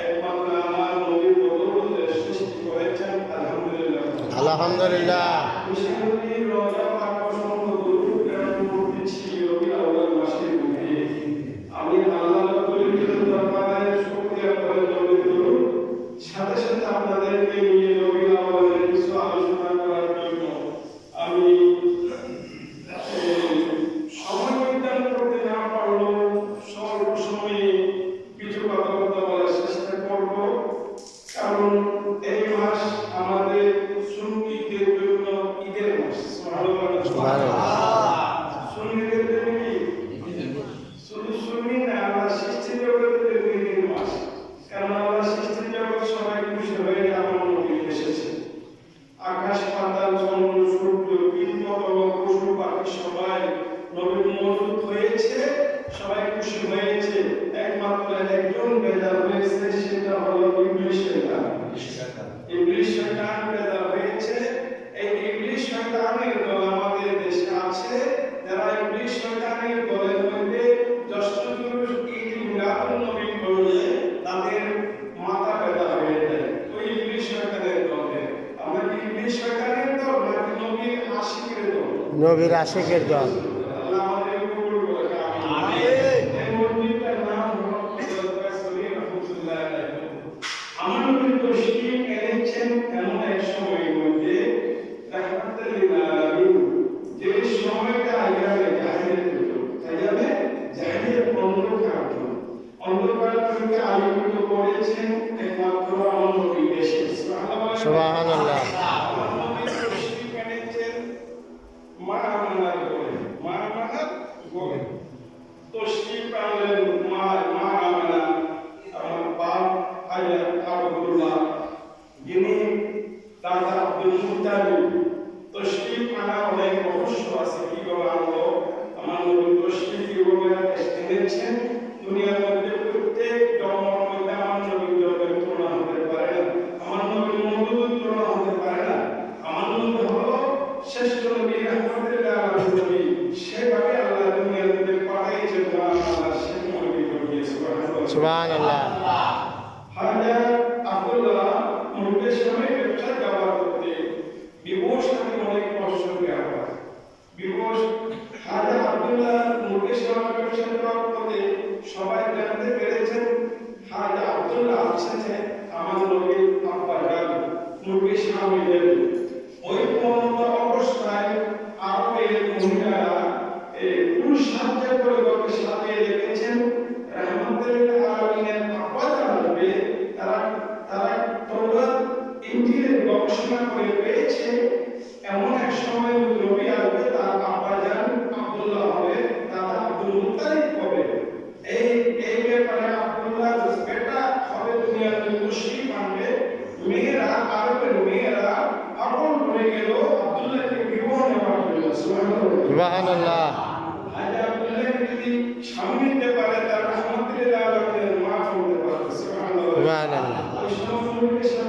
একমাত্র আমার আলহামদুলিল্লাহ। আমি আল্লাহ দরবারে শুকরিয়া করে সাথে সাথে আপনাদেরকে নিয়ে নবীর আমলের কিছু আলোচনা করার জন্য আমি সময় বিজ্ঞান করতে না পারলেও স্বল্প সময়ে কিছু কথাবার্তা বলার চেষ্টা করব। কারণ এই মাস আমাদের সুন্নিদের জন্য ঈদের মাস। সুন্নিদের জন্য কি শুধু সুন্নি না, আমরা সৃষ্টি জগতের জন্য ঈদের মাস। কারণ আমরা সৃষ্টি জগৎ সবাই খুশি হয়ে আমার নবী এসেছে। আকাশ পাতাল চন্দ্র সূর্য কীটপতঙ্গ পশু পাখি সবাই নবীর মওজুদ হয়েছে, সবাই খুশি হয়েছে। একমাত্র একজন বেজার হয়েছে, সেটা হলো ইবলিস শয়তান। ইবলিস শয়তান বেজার হয়েছে। এই ইবলিস শয়তানের দল আমাদের দেশে আছে, যারা ইবলিস শয়তানের দলের মধ্যে দশজনের ঈদ মিলাদুন নবী করলে তাদের মাথা ব্যথা হয়ে যায়। ওই ইবলিস শয়তানের দলে আমরা কি ইবলিস শয়তানের দল নাকি নবীর আশিকের দল? নবীর আশিকের দল। আল্লাহ আমাদের কবুল করে। আমিন। এই মসজিদটার নাম হলো সলিহ রাহমাতুল্লাহ আলাইহি। আমার নবী তশরিফ এনেছেন এমন এক সময়ের মধ্যে রাহমাতুল লিল আলামিন, যে সময়টা আইয়ামে জাহিলিয়াত হতো। আইয়ামে জাহিলিয়াত অন্ধকার থেকে আলোকিত করেছেন একমাত্র আমার নবী এসে। সুবহানাল্লাহ। আমার নবী তশরিফ এনেছেন মা আমানার ঘরে। মা আমানার ঘরে তশরিফ আনলেন মা আমানা, আমার বাপ হযরত আব্দুল্লাহ, যিনি দাদা আব্দুল মুত্তালিব। তশরিফ আনা অনেক রহস্য আছে, কিভাবে আনলো আমার নবী তশরিফ কিভাবে এনেছেন। দুনিয়ার মধ্যে প্রত্যেক জন্মের মধ্যে আমার নবীর জন্মের তুলনা হতে পারে না, আমার নবীর মওজুদের তুলনা হতে পারে না। আমার নবী হলো শ্রেষ্ঠ নবী, রাহমাতুল আলামিন নবী। সেভাবে আল্লাহ দুনিয়ার মধ্যে পাঠিয়েছেন, আল্লাহ সেই নবী পাঠিয়েছে। সুবহানাল্লাহ। হযরত আব্দুল্লাহ মুরগির সামনে ব্যবসা ব্যবহার করতে বিবশ থেকে অনেক কষ্ট ব্যবহার বিবশ। হযরত আব্দুল্লাহ মুরগির সামনে ব্যবসা ব্যবহার করতে সবাই জানতে পেরেছেন হযরত আব্দুল্লাহ আসছে আমার নবীর আব্বা জান মুরগির সামনে যাবে। ওই পূর্ণ অবস্থায় আরবের মহিলারা পুরুষ সাহায্য করে গল্পে সাজিয়ে রেখেছেন। রাহমাতুল আলামিনের আব্বা জান হবে, তারা তাওরাত ইনজিলের গবেষণা করে পেয়েছে এমন এক সময় নবী আসবে, তার আব্বা জান আব্দুল্লাহ হবে, দাদা আব্দুল মুত্তালিব হবে। এই ব্যাপারে আব্দুল্লাহ বেটা হবে, দুনিয়ার তশরিফ আনবে। মেয়েরা, আরবের মেয়েরা পাগল হয়ে গেল আব্দুল্লাহকে বিবাহ নেওয়ার জন্য। সুবহানাল্লাহ। হযরত আব্দুল্লাহকে যদি স্বামী নিতে পারে, তার রাহমাতুল আলামিনের মা হতে পারে। সুবহানাল্লাহ। সুবহানাল্লাহ। ওই সময়